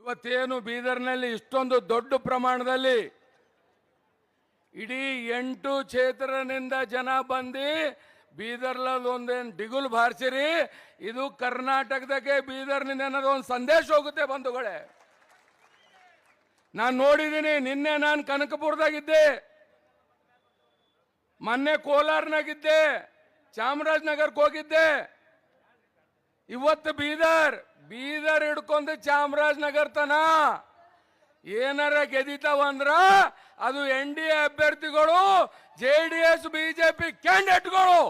ಇವತ್ತೇನು ಬೀದರ್ನಲ್ಲಿ ಇಷ್ಟೊಂದು ದೊಡ್ಡ ಪ್ರಮಾಣದಲ್ಲಿ ಇಡೀ 8 ಕ್ಷೇತ್ರದಿಂದ ಜನ ಬಂದು ಬೀದರ್ನಲ್ಲಿ ಒಂದೇನು ದಿಗುಲು ಬಾರಿಸಿರಿ, ಇದು ಕರ್ನಾಟಕದಾಗೆ ಬೀದರ್ನಿಂದ ಏನಾದ್ರು ಒಂದು ಸಂದೇಶ ಹೋಗುತ್ತೆ ಬಂಧುಗಳೇ. ನಾನು ನೋಡಿದ್ದೀನಿ, ನಿನ್ನೆ ನಾನು ಕನಕಪುರದಾಗಿದ್ದೆ, ಮೊನ್ನೆ ಕೋಲಾರ್ನಾಗಿದ್ದೆ, ಚಾಮರಾಜನಗರಕ್ಕೆ ಹೋಗಿದ್ದೆ, ಇವತ್ತು ಬೀದರ್ ಹಿಡ್ಕೊಂಡು ಚಾಮರಾಜನಗರ ತನ ಏನಾರ ಗೆದಿತಾವಂದ್ರ ಅದು NDA ಅಭ್ಯರ್ಥಿಗಳು, JDS BJP ಕ್ಯಾಂಡಿಡೇಟ್ಗಳು.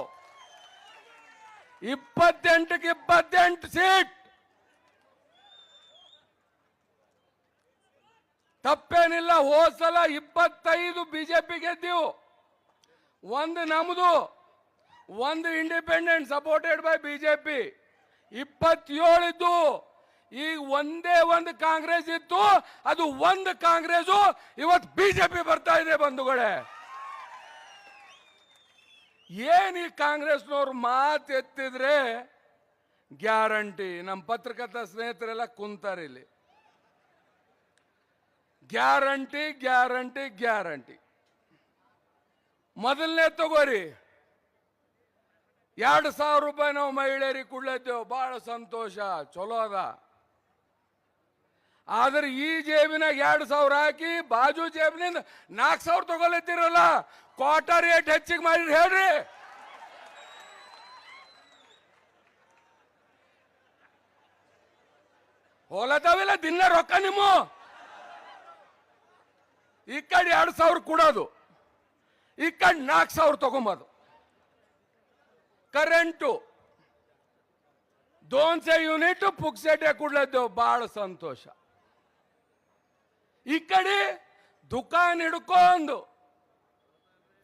28ಕ್ಕೆ 28 ಸೀಟ್ ತಪ್ಪೇನಿಲ್ಲ. ಹೋದ್ಸಲ 25 BJP ಗೆದ್ದೀವು, ಒಂದು ನಮ್ದು, ಒಂದು ಇಂಡಿಪೆಂಡೆಂಟ್ ಸಪೋರ್ಟೆಡ್ ಬೈ BJP, 27 ಇದ್ದು. ಈಗ ಒಂದೇ ಒಂದು ಕಾಂಗ್ರೆಸ್ ಇತ್ತು, ಅದು ಒಂದು ಕಾಂಗ್ರೆಸ್ ಇವತ್ತು BJP ಬರ್ತಾ ಇದೆ ಬಂಧುಗಳೇ. ಏನ್ ಈ ಕಾಂಗ್ರೆಸ್ನವ್ರು ಮಾತು ಎತ್ತಿದ್ರೆ ಗ್ಯಾರಂಟಿ, ನಮ್ಮ ಪತ್ರಕರ್ತ ಸ್ನೇಹಿತರೆಲ್ಲ ಕುಂತಾರೆ ಇಲ್ಲಿ, ಗ್ಯಾರಂಟಿ ಗ್ಯಾರಂಟಿ ಗ್ಯಾರಂಟಿ. ಮೊದಲನೇ ತಗೋರಿ, 2,000 ರೂಪಾಯಿ ನಾವು ಮಹಿಳೆಯರಿಗೆ ಕೊಡ್ಲತ್ತೇವೆ, ಬಹಳ ಸಂತೋಷ, ಚಲೋ ಅದ. ಆದ್ರೆ ಈ ಜೇಬಿನಾಗ 2,000 ಹಾಕಿ ಬಾಜು ಜೇಬಿನಿಂದ 4,000 ತಗೊಳತ್ತಿರಲ್ಲ, ಕ್ವಾರ್ಟರ್ ರೇಟ್ ಹೆಚ್ಚಿಗೆ ಮಾಡಿ ಹೇಳ್ರಿ. ಹೋಲತಾವಿಲ್ಲ ದಿನ ರೊಕ್ಕ ನಿಮ್ಮ, ಈ ಕಡೆ 2,000 ಕೊಡೋದು, ಈ ಕಡೆ 4,000 ತಗೊಂಬೋದು. ಕರೆಂಟು 200 ಯೂನಿಟ್ ಪುಕ್ಸೆಟೆ ಕೊಡ್ಲತ್ತೇವೆ, ಬಹಳ ಸಂತೋಷ. ಈ ಕಡೆ ದುಕಾನ್ ಹಿಡ್ಕೊಂಡು,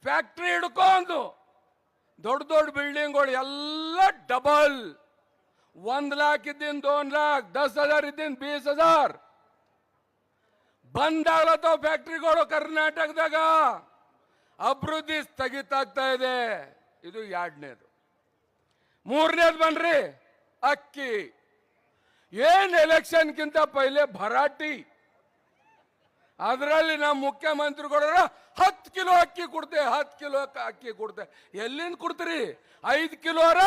ಫ್ಯಾಕ್ಟ್ರಿ ಹಿಡ್ಕೊಂಡು, ದೊಡ್ಡ ದೊಡ್ಡ ಬಿಲ್ಡಿಂಗ್ಗಳು ಎಲ್ಲ ಡಬಲ್, 1 लाख ಇದ್ದಿನ 2 लाख, 10,000 ಇದ್ದಿನ 20,000 ಬಂದಾಗ್ಲತ್ತವ ಫ್ಯಾಕ್ಟ್ರಿಗಳು ಕರ್ನಾಟಕದಾಗ. ಅಭಿವೃದ್ಧಿ ಸ್ಥಗಿತಾಗ್ತಾ ಇದೆ. ಇದು 2ನೇದು. 3ನೇದು ಬನ್ರಿ, ಅಕ್ಕಿ. ಏನ್ ಎಲೆಕ್ಷನ್ಗಿಂತ ಪೈಲೆ ಭರಾಟಿ, ಅದರಲ್ಲಿ ನಮ್ಮ ಮುಖ್ಯಮಂತ್ರಿಗಳು 10 ಕಿಲೋ ಅಕ್ಕಿ ಕೊಡ್ತೆ, 10 ಕಿಲೋ ಅಕ್ಕಿ ಕೊಡ್ತೆ. ಎಲ್ಲಿಂದ ಕೊಡ್ತೀರಿ? 5 ಕಿಲೋರ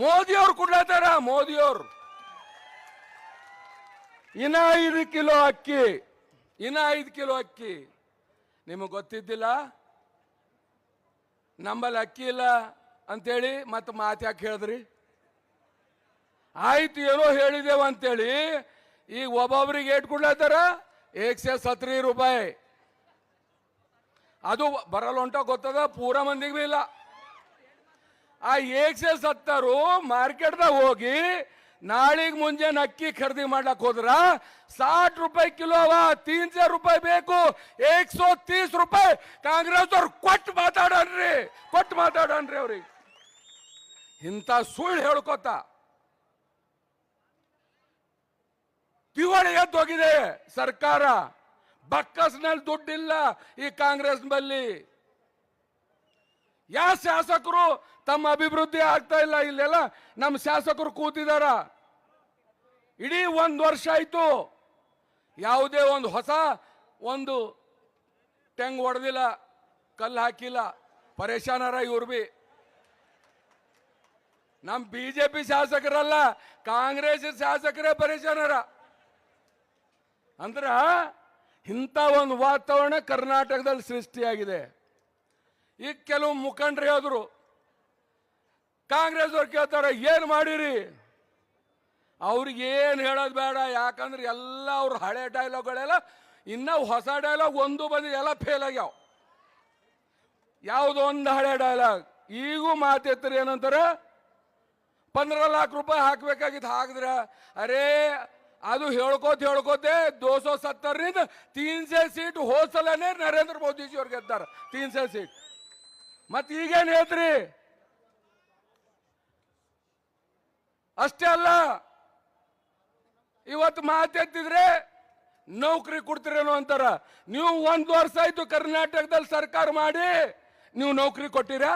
ಮೋದಿಯವ್ರು ಕೊಡ್ಲತ್ತಾರ, ಮೋದಿಯವ್ರು. ಇನ್ನ 5 ಕಿಲೋ ಅಕ್ಕಿ, ಇನ್ನ 5 ಕಿಲೋ ಅಕ್ಕಿ. ನಿಮಗೆ ಗೊತ್ತಿದ್ದಿಲ್ಲ ನಮ್ಮಲ್ಲಿ ಅಕ್ಕಿ ಇಲ್ಲ ಅಂತೇಳಿ ಮತ್ತೆ ಮಾತು ಯಾಕೆ ಹೇಳಿದ್ರಿ? ಆಯ್ತು ಏನೋ ಹೇಳಿದೇವ ಅಂತೇಳಿ ಈಗ ಒಬ್ಬೊಬ್ರಿಗೆ ಏಟ್ ಕೊಡ್ಲತ್ತಾರ 170 ರೂಪಾಯಿ. ಅದು ಬರಲ್ಲ ಹೊಂಟ ಗೊತ್ತದ, ಪೂರ ಮಂದಿಗೆ ಇಲ್ಲ. ಆ 170 ಮಾರ್ಕೆಟ್ದಾಗ ಹೋಗಿ ನಾಳಿಗೆ ಮುಂಜಾನೆ ಅಕ್ಕಿ ಖರೀದಿ ಮಾಡ್ಲಕ್ ಹೋದ್ರ 60 ರೂಪಾಯಿ ಕಿಲೋ ಅವ, 300 ರೂಪಾಯಿ ಬೇಕು, 130 ರೂಪಾಯಿ ಕಾಂಗ್ರೆಸ್ ಅವ್ರು ಕೊಟ್ಟು ಮಾತಾಡನ್ರಿ ಅವ್ರಿಗೆ. ಇಂಥ ಸುಳ್ಳು ಹೇಳ್ಕೊತ ದಿವಾಳಿ ಎದ್ದೋಗಿದೆ ಸರ್ಕಾರ. ಬಕ್ಕಸ್ನಲ್ಲಿ ದುಡ್ಡಿಲ್ಲ ಈ ಕಾಂಗ್ರೆಸ್ ಬಲ್ಲಿ. ಯಾವ ಶಾಸಕರು ತಮ್ಮ ಅಭಿವೃದ್ಧಿ ಆಗ್ತಾ ಇಲ್ಲ? ಇಲ್ಲೆಲ್ಲ ನಮ್ಮ ಶಾಸಕರು ಕೂತಿದಾರ. ಇಡೀ 1 ವರ್ಷ ಆಯ್ತು, ಯಾವುದೇ ಒಂದು ಹೊಸ ಒಂದು ಟೆಂಗ್ ಹೊಡೆದಿಲ್ಲ, ಕಲ್ಲು ಹಾಕಿಲ್ಲ. ಪರೇಶಾನರ ಇವ್ರು ಬಿ. ನಮ್ಮ BJP ಶಾಸಕರಲ್ಲ, ಕಾಂಗ್ರೆಸ್ ಶಾಸಕರೇ ಪರೇಶಾನರ. ಅಂದ್ರ ಇಂಥ ಒಂದು ವಾತಾವರಣ ಕರ್ನಾಟಕದಲ್ಲಿ ಸೃಷ್ಟಿಯಾಗಿದೆ. ಈಗ ಕೆಲವು ಮುಖಂಡರು ಹೇಳಿದ್ರು, ಕಾಂಗ್ರೆಸ್ ಅವ್ರು ಕೇಳ್ತಾರೆ ಏನ್ ಮಾಡಿರಿ? ಅವ್ರಿಗೆ ಏನು ಹೇಳೋದು ಬೇಡ, ಯಾಕಂದ್ರೆ ಎಲ್ಲ ಅವ್ರ ಹಳೆ ಡೈಲಾಗ್ಗಳೆಲ್ಲ ಇನ್ನ ಹೊಸ ಡೈಲಾಗ್ ಒಂದು ಬಂದಿದೆ, ಎಲ್ಲ ಫೇಲ್ ಆಗ್ಯಾವ. ಯಾವುದೋ ಒಂದು ಹಳೆ ಡೈಲಾಗ್ ಈಗೂ ಮಾತೆತ್ತರಿ ಏನಂತಾರೆ, 15 लाख ರೂಪಾಯಿ ಹಾಕ್ಬೇಕಾಗಿತ್ತು, ಹಾಕಿದ್ರ ಅರೇ ಅದು ಹೇಳ್ಕೋತೆ 270 300 ಸೀಟ್ ಹೋದ್ಸಲನೇ ನರೇಂದ್ರ ಮೋದಿಜಿ ಅವ್ರು ಗೆದ್ದಾರ 300 ಸೀಟ್. ಮತ್ ಈಗೇನ್ ಹೇಳ್ತ್ರಿ? ಅಷ್ಟೇ ಅಲ್ಲ, ಇವತ್ತು ಮಾತೆತ್ತಿದ್ರೆ ನೌಕರಿ ಕೊಡ್ತೀರೇನೋ ಅಂತಾರ. ನೀವು 1 ವರ್ಷ ಆಯ್ತು ಕರ್ನಾಟಕದಲ್ಲಿ ಸರ್ಕಾರ ಮಾಡಿ, ನೀವು ನೌಕರಿ ಕೊಟ್ಟಿರಾ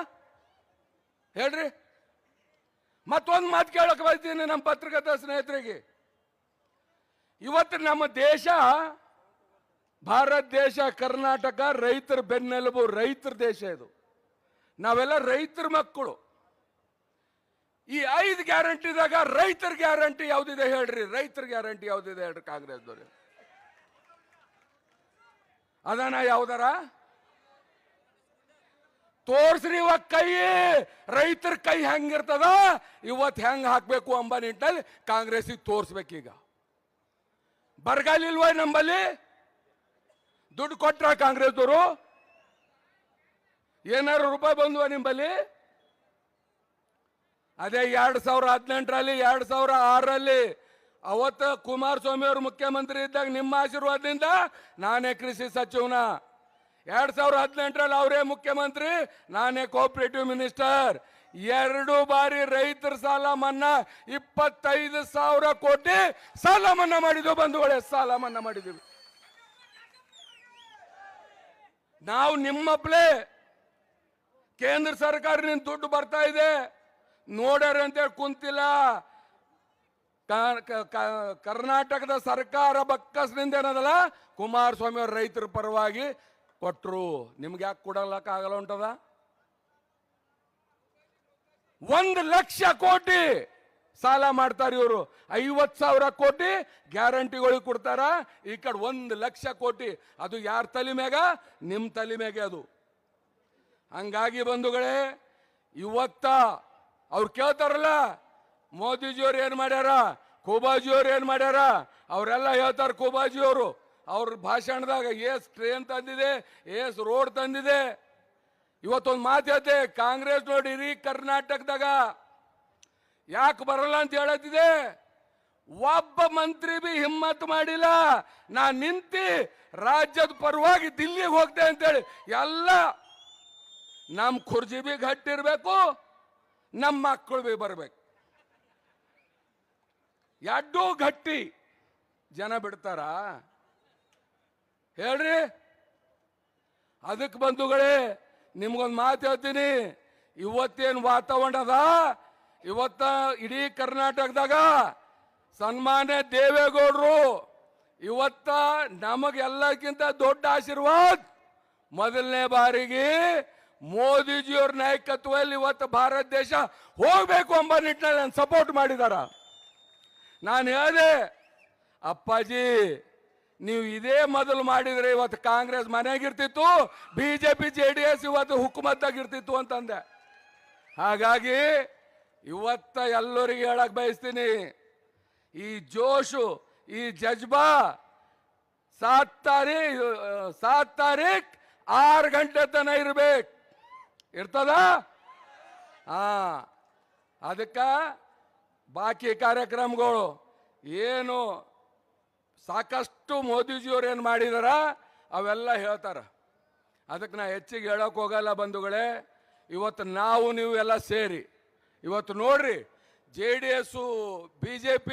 ಹೇಳ್ರಿ? ಮತ್ತೊಂದು ಮಾತು ಕೇಳಕ್ ಬಯಸ್ತೀನಿ ನಮ್ಮ ಪತ್ರಕರ್ತ ಸ್ನೇಹಿತರಿಗೆ. ಇವತ್ತು ನಮ್ಮ ದೇಶ ಭಾರತ ದೇಶ, ಕರ್ನಾಟಕ ರೈತರ ಬೆನ್ನೆಲುಬು, ರೈತರ ದೇಶ ಇದು. ನಾವೆಲ್ಲ ರೈತರ ಮಕ್ಕಳು. ಈ 5 ಗ್ಯಾರಂಟಿದಾಗ ರೈತರ ಗ್ಯಾರಂಟಿ ಯಾವ್ದಿದೆ ಹೇಳ್ರಿ? ರೈತರ ಗ್ಯಾರಂಟಿ ಯಾವ್ದಿದೆ ಹೇಳ್ರಿ ಕಾಂಗ್ರೆಸ್ದವ್ರು? ಅದನ್ನ ಯಾವ್ದಾರ ತೋರ್ಸ್ರಿ. ಇವಾಗ ಕೈ, ರೈತರ ಕೈ ಹೆಂಗಿರ್ತದ, ಇವತ್ತು ಹೆಂಗ್ ಹಾಕ್ಬೇಕು ಅಂಬ ನಿಟ್ಟಲ್ಲಿ ಕಾಂಗ್ರೆಸ್ಸಿಗೆ ತೋರ್ಸ್ಬೇಕೀಗ. ಬರಗಾಲ ಇಲ್ವ ನಂಬಲ್ಲಿ? ದುಡ್ಡು ಕೊಟ್ರ ಕಾಂಗ್ರೆಸ್ದವರು? ಏನಾರು ರೂಪಾಯಿ ಬಂದ್ವ ನಿಂಬಲ್ಲಿ? ಅದೇ 2018ರಲ್ಲಿ 2006ರಲ್ಲಿ ಅವತ್ತು ಕುಮಾರಸ್ವಾಮಿ ಅವರು ಮುಖ್ಯಮಂತ್ರಿ ಇದ್ದಾಗ ನಿಮ್ಮ ಆಶೀರ್ವಾದದಿಂದ ನಾನೇ ಕೃಷಿ ಸಚಿವನ. 2018ರಲ್ಲಿ ಅವರೇ ಮುಖ್ಯಮಂತ್ರಿ, ನಾನೇ ಕೋಆಪರೇಟಿವ್ ಮಿನಿಸ್ಟರ್. 2 ಬಾರಿ ರೈತರ ಸಾಲ ಮನ್ನಾ, 25,000 ಕೋಟಿ ಸಾಲ ಮನ್ನಾ ಮಾಡಿದ್ವು ಬಂಧುಗಳೇ, ಸಾಲ ಮನ್ನಾ ಮಾಡಿದ್ವಿ ನಾವು. ನಿಮ್ಮಪ್ಲೇ ಕೇಂದ್ರ ಸರ್ಕಾರದಿಂದ ದುಡ್ಡು ಬರ್ತಾ ಇದೆ ನೋಡ್ಯಾರ ಅಂತೇಳಿ ಕುಂತಿಲ್ಲ. ಕರ್ನಾಟಕದ ಸರ್ಕಾರ ಬಕ್ಕಸ್ನಿಂದ ಏನದಲ್ಲ, ಕುಮಾರಸ್ವಾಮಿ ಅವರು ರೈತರ ಪರವಾಗಿ ಕೊಟ್ಟರು. ನಿಮ್ಗೆ ಯಾಕೆ ಕೊಡಲಕ್ಕಾಗಲ್ಲ ಉಂಟದ? 1 ಲಕ್ಷ ಕೋಟಿ ಸಾಲ ಮಾಡ್ತಾರೆ ಇವರು. 50,000 ಕೋಟಿ ಗ್ಯಾರಂಟಿಗಳಿಗೆ ಕೊಡ್ತಾರ. ಈ ಕಡೆ 1 ಲಕ್ಷ ಕೋಟಿ. ಅದು ಯಾರ ತಲೆ ಮ್ಯಾಗ? ನಿಮ್ಮ ತಲೆ ಮ್ಯಾಗೆ ಅದು. ಹಂಗಾಗಿ ಬಂಧುಗಳೇ, ಇವತ್ತ ಅವ್ರು ಕೇಳ್ತಾರಲ್ಲ, ಮೋದಿಜಿಯವ್ರು ಏನ್ ಮಾಡ್ಯಾರ, ಖೋಬಾಜಿಯವ್ರು ಏನ್ ಮಾಡ್ಯಾರ, ಅವರೆಲ್ಲ ಹೇಳ್ತಾರೆ. ಖೋಬಾಜಿಯವರು ಅವ್ರ ಭಾಷಣದಾಗ ಏಸ್ ಟ್ರೈನ್ ತಂದಿದೆ, ಏಸ್ ರೋಡ್ ತಂದಿದೆ. ಇವತ್ತೊಂದು ಮಾತು ಹೇಳ್ತೆ, ಕಾಂಗ್ರೆಸ್ ನೋಡಿ ಇಡೀ ಕರ್ನಾಟಕದಾಗ ಯಾಕೆ ಬರಲ್ಲ ಅಂತ ಹೇಳತ್ತಿದೆ. ಒಬ್ಬ ಮಂತ್ರಿ ಬಿ ಹಿಮ್ಮತ್ ಮಾಡಿಲ್ಲ, ನಾ ನಿಂತಿ ರಾಜ್ಯದ ಪರವಾಗಿ ದಿಲ್ಲಿಗೆ ಹೋಗ್ತೆ ಅಂತೇಳಿ. ಎಲ್ಲ ನಮ್ಮ ಖುರ್ಜಿ ಬಿ ಗಟ್ಟಿರ್ಬೇಕು, ನಮ್ಮ ಮಕ್ಕಳು ಬಿ ಬರ್ಬೇಕು. ಎಡ್ಡೂ ಗಟ್ಟಿ ಜನ ಬಿಡ್ತಾರ ಹೇಳ್ರಿ? ಅದಕ್ಕೆ ಬಂಧುಗಳೇ, ನಿಮ್ಗೊಂದು ಮಾತು ಹೇಳ್ತೀನಿ. ಇವತ್ತೇನು ವಾತಾವರಣ ಅದ, ಇವತ್ತ ಇಡೀ ಕರ್ನಾಟಕದಾಗ ಸನ್ಮಾನ್ಯ ದೇವೇಗೌಡರು ಇವತ್ತ ನಮಗೆಲ್ಲಕ್ಕಿಂತ ದೊಡ್ಡ ಆಶೀರ್ವಾದ. ಮೊದಲನೇ ಬಾರಿಗೆ ಮೋದಿಜಿಯವ್ರ ನಾಯಕತ್ವದಲ್ಲಿ ಇವತ್ತು ಭಾರತ ದೇಶ ಹೋಗ್ಬೇಕು ಎಂಬ ನಿಟ್ಟಿನಲ್ಲಿ ಸಪೋರ್ಟ್ ಮಾಡಿದಾರ. ನಾನು ಹೇಳಿದೆ, ಅಪ್ಪಾಜಿ ನೀವು ಇದೇ ಮೊದಲು ಮಾಡಿದ್ರೆ ಇವತ್ತು ಕಾಂಗ್ರೆಸ್ ಮನೆಯಾಗಿರ್ತಿತ್ತು, ಬಿಜೆಪಿ JDS ಇವತ್ತು ಹುಕುಮತ್ತಾಗಿರ್ತಿತ್ತು ಅಂತಂದೆ. ಹಾಗಾಗಿ ಇವತ್ತ ಎಲ್ಲರಿಗೆ ಹೇಳಕ್ ಬಯಸ್ತೀನಿ, ಈ ಜೋಶು, ಈ ಜಜ್ಬಾ 7 ತಾರೀಖ್ 6 ಗಂಟೆ ತನ ಇರ್ಬೇಕು. ಇರ್ತದ? ಅದಕ್ಕ ಬಾಕಿ ಕಾರ್ಯಕ್ರಮಗಳು ಏನು ಸಾಕಷ್ಟು ಮೋದಿಜಿಯವ್ರು ಏನು ಮಾಡಿದಾರ ಅವೆಲ್ಲ ಹೇಳ್ತಾರ. ಅದಕ್ಕೆ ನಾ ಹೆಚ್ಚಿಗೆ ಹೇಳಕ್ ಹೋಗಲ್ಲ ಬಂಧುಗಳೇ. ಇವತ್ತು ನಾವು ನೀವು ಎಲ್ಲ ಸೇರಿ ಇವತ್ತು ನೋಡ್ರಿ, JDS BJP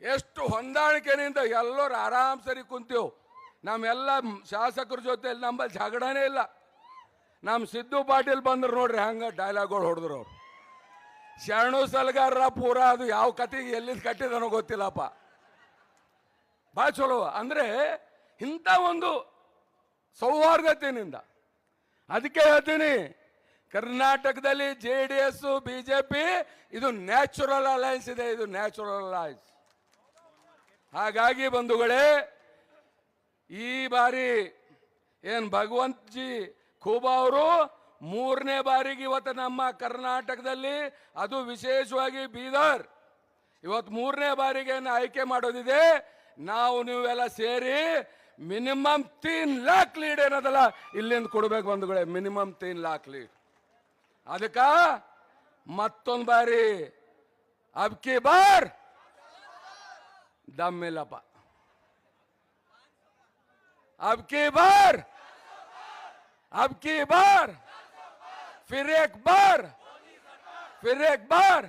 ಎಷ್ಟು ಹೊಂದಾಣಿಕೆಯಿಂದ ಎಲ್ಲರೂ ಆರಾಮ್ ಸರಿ ಕುಂತೀವಿ. ನಮ್ಮೆಲ್ಲ ಶಾಸಕರ ಜೊತೆ ನಮ್ಮಲ್ಲಿ ಜಗಳನೇ ಇಲ್ಲ. ನಮ್ಮ ಸಿದ್ದು ಪಾಟೀಲ್ ಬಂದ್ರು ನೋಡ್ರಿ ಹಂಗ ಡೈಲಾಗ್ಗಳು ಹೊಡೆದ್ರು ಅವ್ರು. ಶರಣು ಸಲ್ಗಾರ ಪೂರ ಅದು ಯಾವ ಕತೆಗೆ ಎಲ್ಲಿಂದ ಕಟ್ಟಿದನೋ ಗೊತ್ತಿಲ್ಲಪ್ಪ. ಭಾಳ ಚಲೋ ಅಂದ್ರೆ ಇಂಥ ಒಂದು ಸೌಹಾರ್ದತೆಯಿಂದ. ಅದಕ್ಕೆ ಹೇಳ್ತೀನಿ, ಕರ್ನಾಟಕದಲ್ಲಿ JDS BJP ಇದು ನ್ಯಾಚುರಲ್ ಅಲಯನ್ಸ್ ಇದೆ, ಇದು ನ್ಯಾಚುರಲ್ ಅಲಯನ್ಸ್. ಹಾಗಾಗಿ ಬಂಧುಗಳೇ, ಈ ಬಾರಿ ಏನ್ ಭಗವಂತ್ ಜಿ ಖೂಬಾ ಅವರು 3ನೇ ಬಾರಿಗೆ ಇವತ್ತು ನಮ್ಮ ಕರ್ನಾಟಕದಲ್ಲಿ, ಅದು ವಿಶೇಷವಾಗಿ ಬೀದರ್, ಇವತ್ತು 3ನೇ ಬಾರಿಗೆ ಆಯ್ಕೆ ಮಾಡೋದಿದೆ. ನಾವು ನೀವೆಲ್ಲ ಸೇರಿ ಮಿನಿಮಮ್ 3 लाख ಲೀಡ್ ಏನದಲ್ಲ ಇಲ್ಲಿಂದ ಕೊಡ್ಬೇಕು ಬಂಧುಗಳೇ, ಮಿನಿಮಮ್ 3 लाख ಲೀಡ್. ಅದಕ್ಕ ಮತ್ತೊಂದು ಬಾರಿ ಅಬ್ಕಿ ಬಾರ್ ದಮ್ಮಿಲ್ಲಪ್ಪ, ಅಬ್ಕಿ ಬಾರ್, ಅಬ್ಕಿ ಬಾರ್, फिर एक बार